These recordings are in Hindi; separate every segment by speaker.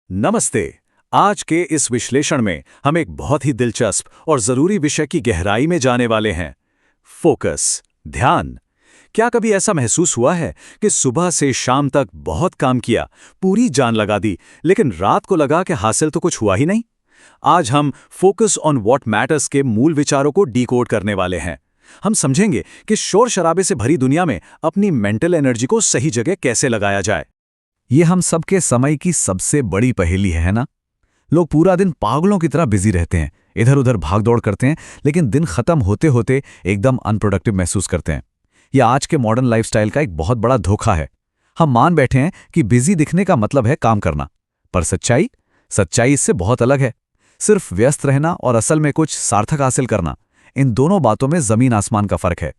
Speaker 1: नमस्ते। आज के इस विश्लेषण में हम एक बहुत ही दिलचस्प और जरूरी विषय की गहराई में जाने वाले हैं। फोकस, ध्यान। क्या कभी ऐसा महसूस हुआ है कि सुबह से शाम तक बहुत काम किया, पूरी जान लगा दी, लेकिन रात को लगा कि हासिल तो कुछ हुआ ही नहीं? आज हम फोकस ऑन व्हाट मैटर्स के मूल विचारों को डिकोड करने वाले हैं। हम समझेंगे कि शोर शराबे से भरी दुनिया में अपनी मेंटल एनर्जी को सही जगह कैसे लगाया जाए।
Speaker 2: ये हम सबके समय की सबसे बड़ी पहेली है ना? लोग पूरा दिन पागलों की तरह बिजी रहते हैं, इधर उधर भागदौड़ करते हैं, लेकिन दिन खत्म होते होते एकदम अनप्रोडक्टिव महसूस करते हैं। यह आज के मॉडर्न लाइफस्टाइल का एक बहुत बड़ा धोखा है। हम मान बैठे हैं कि बिजी दिखने का मतलब है काम करना, पर सच्चाई इससे बहुत अलग है। सिर्फ व्यस्त रहना और असल में कुछ सार्थक हासिल करना, इन दोनों बातों में जमीन आसमान का फर्क है।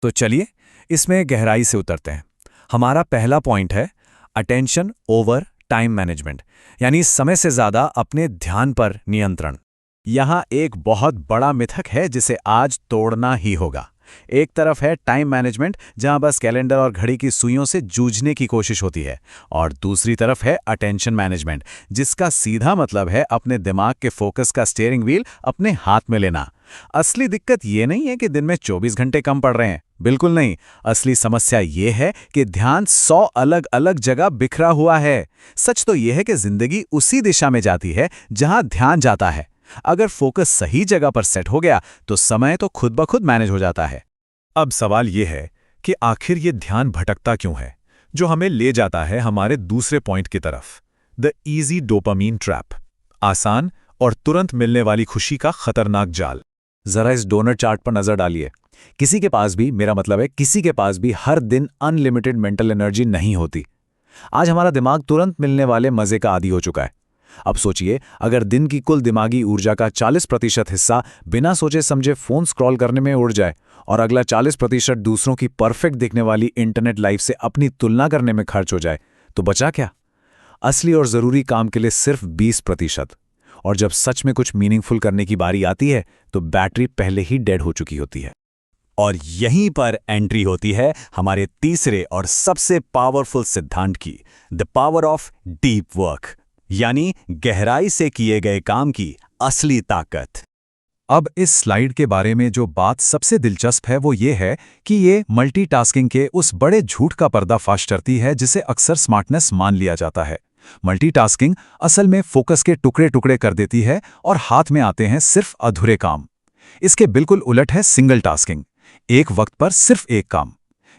Speaker 1: तो चलिए इसमें गहराई से उतरते हैं। हमारा पहला पॉइंट है अटेंशन ओवर टाइम मैनेजमेंट, यानी समय से ज्यादा अपने ध्यान पर नियंत्रण। यहाँ एक बहुत बड़ा मिथक है जिसे आज तोड़ना ही होगा। एक तरफ है टाइम मैनेजमेंट, जहां बस कैलेंडर और घड़ी की सुइयों से जूझने की कोशिश होती है, और दूसरी तरफ है अटेंशन मैनेजमेंट, जिसका सीधा मतलब है अपने दिमाग के फोकस का स्टीयरिंग व्हील अपने हाथ में लेना। असली दिक्कत ये नहीं है कि दिन में 24 घंटे कम पड़ रहे हैं, बिल्कुल नहीं। असली समस्या ये है कि ध्यान 100 अलग अलग जगह बिखरा हुआ है। सच तो यह है कि जिंदगी उसी दिशा में जाती है जहां ध्यान जाता है। अगर फोकस सही जगह पर सेट हो गया तो समय तो खुद ब खुद मैनेज हो जाता है। अब सवाल यह है कि आखिर ये ध्यान भटकता क्यों है, जो हमें ले जाता है हमारे दूसरे पॉइंट की तरफ, द इजी डोपामीन ट्रैप। आसान और तुरंत मिलने वाली खुशी का खतरनाक जाल। जरा इस डोनट चार्ट पर नजर डालिए। किसी के पास भी, मेरा मतलब है किसी के पास भी, हर दिन अनलिमिटेड मेंटल एनर्जी नहीं होती। आज हमारा दिमाग तुरंत मिलने वाले मजे का आदी हो चुका है। अब सोचिए, अगर दिन की कुल दिमागी ऊर्जा का 40% हिस्सा बिना सोचे समझे फोन स्क्रॉल करने में उड़ जाए और अगला 40% दूसरों की परफेक्ट दिखने वाली इंटरनेट लाइफ से अपनी तुलना करने में खर्च हो जाए, तो बचा क्या? असली और जरूरी काम के लिए सिर्फ 20%। और जब सच में कुछ मीनिंगफुल करने की बारी आती है तो बैटरी पहले ही डेड हो चुकी होती है। और यहीं पर एंट्री होती है हमारे तीसरे और सबसे पावरफुल सिद्धांत की, the power of deep work, यानी गहराई से किए गए काम की असली ताकत।
Speaker 2: अब इस स्लाइड के बारे में जो बात सबसे दिलचस्प है वो ये है कि ये मल्टीटास्किंग के उस बड़े झूठ का पर्दाफाश करती है जिसे अक्सर स्मार्टनेस मान लिया जाता है। मल्टीटास्किंग असल में फोकस के टुकड़े टुकड़े कर देती है और हाथ में आते हैं सिर्फ अधूरे काम। इसके बिल्कुल उलट है सिंगल टास्किंग, एक वक्त पर सिर्फ एक काम।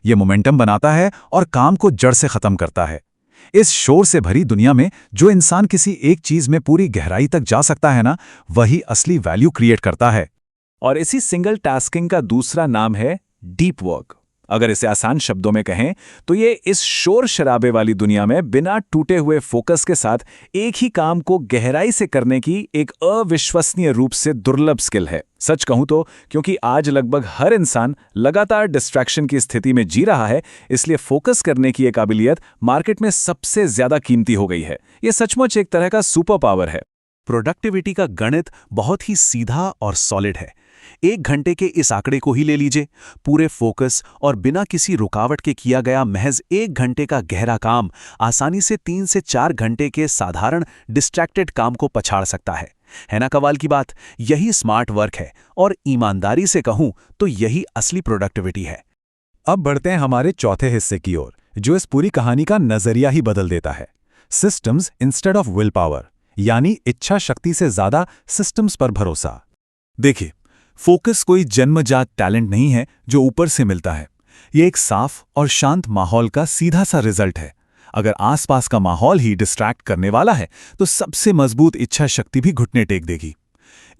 Speaker 2: यह मोमेंटम बनाता है और काम को जड़ से खत्म करता है। इस शोर से भरी दुनिया में जो इंसान किसी एक चीज में पूरी गहराई तक जा सकता है ना, वही असली वैल्यू क्रिएट करता है।
Speaker 1: और इसी सिंगल टास्किंग का दूसरा नाम है डीप वर्क। अगर इसे आसान शब्दों में कहें तो ये इस शोर शराबे वाली दुनिया में बिना टूटे हुए फोकस के साथ एक ही काम को गहराई से करने की एक अविश्वसनीय रूप से दुर्लभ स्किल है। सच कहूं तो क्योंकि आज लगभग हर इंसान लगातार डिस्ट्रैक्शन की स्थिति में जी रहा है, इसलिए फोकस करने की ये काबिलियत मार्केट में सबसे ज्यादा कीमती हो गई है। ये सचमुच एक तरह का सुपर पावर है। प्रोडक्टिविटी का गणित बहुत ही सीधा और सॉलिड है। 1 घंटे के इस आंकड़े को ही ले लीजिए। पूरे फोकस और बिना किसी रुकावट के किया गया महज 1 घंटे का गहरा काम आसानी से 3 से 4 घंटे के साधारण डिस्ट्रैक्टेड काम को पछाड़ सकता है ना कमाल की बात? यही स्मार्ट वर्क है, और ईमानदारी से कहूं तो यही असली प्रोडक्टिविटी है।
Speaker 2: अब बढ़ते हैं हमारे चौथे हिस्से की ओर, जो इस पूरी कहानी का नजरिया ही बदल देता है। Systems instead of will power, यानी इच्छा शक्ति से ज्यादा सिस्टम्स पर भरोसा। देखिए, फोकस कोई जन्मजात टैलेंट नहीं है जो ऊपर से मिलता है। यह एक साफ और शांत माहौल का सीधा सा रिजल्ट है। अगर आसपास का माहौल ही डिस्ट्रैक्ट करने वाला है तो सबसे मजबूत इच्छा शक्ति भी घुटने टेक देगी।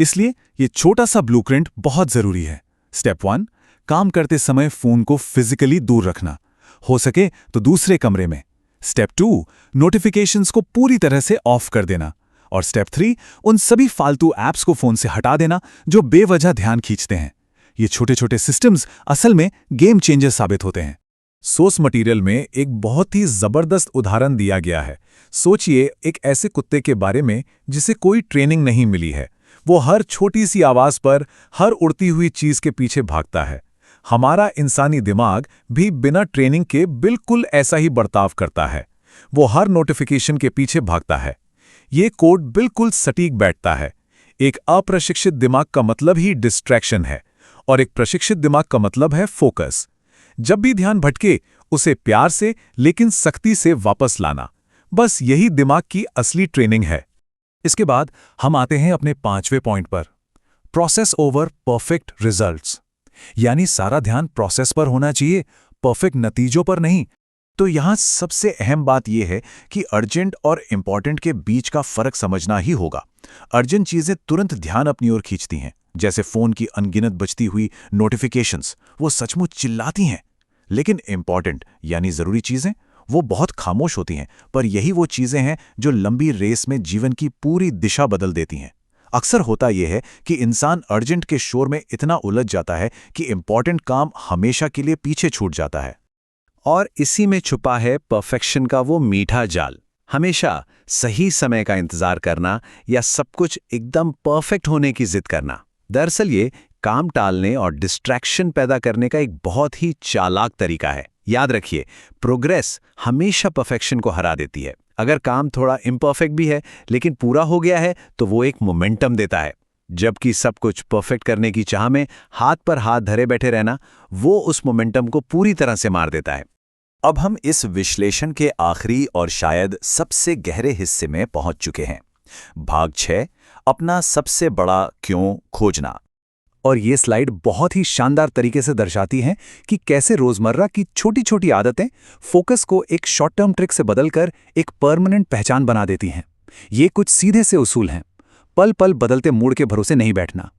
Speaker 2: इसलिए यह छोटा सा ब्लूप्रिंट बहुत जरूरी है। स्टेप 1, काम करते समय फोन को फिजिकली दूर रखना, हो सके तो दूसरे कमरे में। स्टेप 2, नोटिफिकेशंस को पूरी तरह से ऑफ कर देना। और स्टेप 3, उन सभी फालतू ऐप्स को फोन से हटा देना जो बेवजह ध्यान खींचते हैं। ये छोटे छोटे सिस्टम्स असल में गेम चेंजर साबित होते हैं। सोर्स मटेरियल में एक बहुत ही जबरदस्त उदाहरण दिया गया है। सोचिए एक ऐसे कुत्ते के बारे में जिसे कोई ट्रेनिंग नहीं मिली है। वो हर छोटी सी आवाज पर, हर उड़ती हुई चीज के पीछे भागता है। हमारा इंसानी दिमाग भी बिना ट्रेनिंग के बिल्कुल ऐसा ही बर्ताव करता है। वो हर नोटिफिकेशन के पीछे भागता है। ये कोड बिल्कुल सटीक बैठता है। एक अप्रशिक्षित दिमाग का मतलब ही डिस्ट्रैक्शन है और एक प्रशिक्षित दिमाग का मतलब है फोकस। जब भी ध्यान भटके, उसे प्यार से लेकिन सख्ती से वापस लाना, बस यही दिमाग की असली ट्रेनिंग है। इसके बाद हम आते हैं अपने 5वें पॉइंट पर, प्रोसेस ओवर परफेक्ट रिजल्ट्स। यानी सारा ध्यान प्रोसेस पर होना चाहिए, परफेक्ट नतीजों पर नहीं। तो यहां सबसे अहम बात यह है कि अर्जेंट और इंपॉर्टेंट के बीच का फर्क समझना ही होगा। अर्जेंट चीजें तुरंत ध्यान अपनी ओर खींचती हैं, जैसे फोन की अनगिनत बजती हुई नोटिफिकेशंस, वो सचमुच चिल्लाती हैं। लेकिन इंपॉर्टेंट यानी जरूरी चीजें, वो बहुत खामोश होती हैं, पर यही वो चीजें हैं जो लंबी रेस में जीवन की पूरी दिशा बदल देती हैं। अक्सर होता यह है कि इंसान अर्जेंट के शोर में इतना उलझ जाता है कि इंपॉर्टेंट काम हमेशा के लिए पीछे छूट जाता है।
Speaker 1: और इसी में छुपा है परफेक्शन का वो मीठा जाल। हमेशा सही समय का इंतजार करना या सब कुछ एकदम परफेक्ट होने की जिद करना। दरअसल ये काम टालने और डिस्ट्रैक्शन पैदा करने का एक बहुत ही चालाक तरीका है। याद रखिए, प्रोग्रेस हमेशा परफेक्शन को हरा देती है। अगर काम थोड़ा इम्परफेक्ट भी है लेकिन पूरा हो गया है तो वो एक मोमेंटम देता है, जबकि सब कुछ परफेक्ट करने की चाह में हाथ पर हाथ धरे बैठे रहना, वो उस मोमेंटम को पूरी तरह से मार देता है।
Speaker 2: अब हम इस विश्लेषण के आखिरी और शायद सबसे गहरे हिस्से में पहुंच चुके हैं। भाग 6, अपना सबसे बड़ा क्यों खोजना।
Speaker 1: और ये स्लाइड बहुत ही शानदार तरीके से दर्शाती हैं कि कैसे रोजमर्रा की छोटी छोटी आदतें फोकस को एक शॉर्ट टर्म ट्रिक से बदलकर एक परमानेंट पहचान बना देती हैं। ये कुछ सीधे से उसूल हैं। पल पल बदलते मूड के भरोसे नहीं बैठना,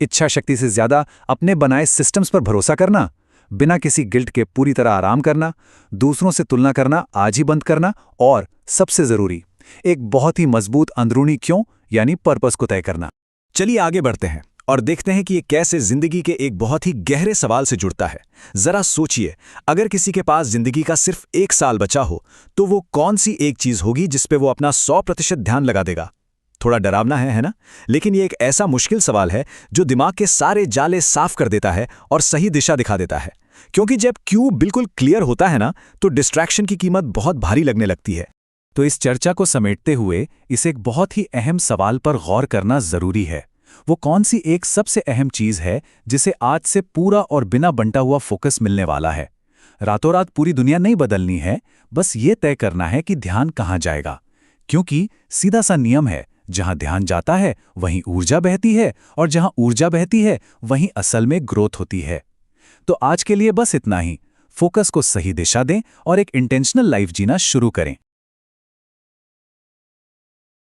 Speaker 1: इच्छा शक्ति से ज्यादा अपने बनाए सिस्टम्स पर भरोसा करना, बिना किसी गिल्ट के पूरी तरह आराम करना, दूसरों से तुलना करना आज ही बंद करना, और सबसे जरूरी एक बहुत ही मजबूत अंदरूनी क्यों यानी पर्पस को तय करना।
Speaker 2: चलिए आगे बढ़ते हैं और देखते हैं कि ये कैसे जिंदगी के एक बहुत ही गहरे सवाल से जुड़ता है। जरा सोचिए, अगर किसी के पास जिंदगी का सिर्फ 1 साल बचा हो तो वो कौन सी एक चीज होगी जिस पे वो अपना 100% ध्यान लगा देगा? थोड़ा डरावना है ना? लेकिन ये एक ऐसा मुश्किल सवाल है जो दिमाग के सारे जाले साफ कर देता है और सही दिशा दिखा देता है। क्योंकि जब क्यों बिल्कुल क्लियर होता है ना, तो डिस्ट्रैक्शन की कीमत बहुत भारी लगने लगती है।
Speaker 1: तो इस चर्चा को समेटते हुए इस एक बहुत ही अहम सवाल पर गौर करना जरूरी है। वो कौन सी एक सबसे अहम चीज है जिसे आज से पूरा और बिना बंटा हुआ फोकस मिलने वाला है? रातों रात पूरी दुनिया नहीं बदलनी है, बस ये तय करना है कि ध्यान कहाँ जाएगा। क्योंकि सीधा सा नियम है, जहां ध्यान जाता है वहीं ऊर्जा बहती है, और जहां ऊर्जा बहती है वहीं असल में ग्रोथ होती है। तो आज के लिए बस इतना ही। फोकस को सही दिशा दें और एक इंटेंशनल लाइफ जीना शुरू करें।